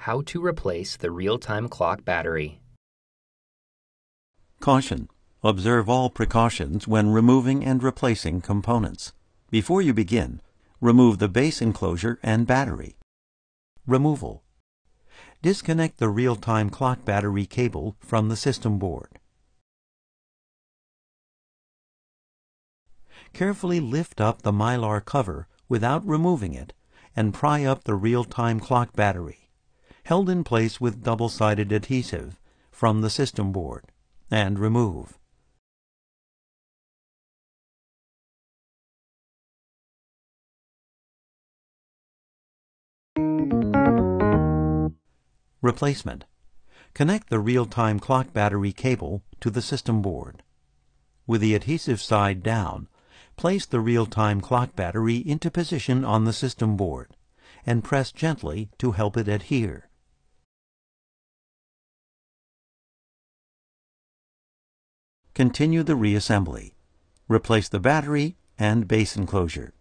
How to replace the real-time clock battery. Caution. Observe all precautions when removing and replacing components. Before you begin, remove the base enclosure and battery. Removal. Disconnect the real-time clock battery cable from the system board. Carefully lift up the Mylar cover without removing it and pry up the real-time clock battery, held in place with double-sided adhesive, from the system board, and remove. Replacement. Connect the real-time clock battery cable to the system board. With the adhesive side down, place the real-time clock battery into position on the system board and press gently to help it adhere. Continue the reassembly. Replace the battery and base enclosure.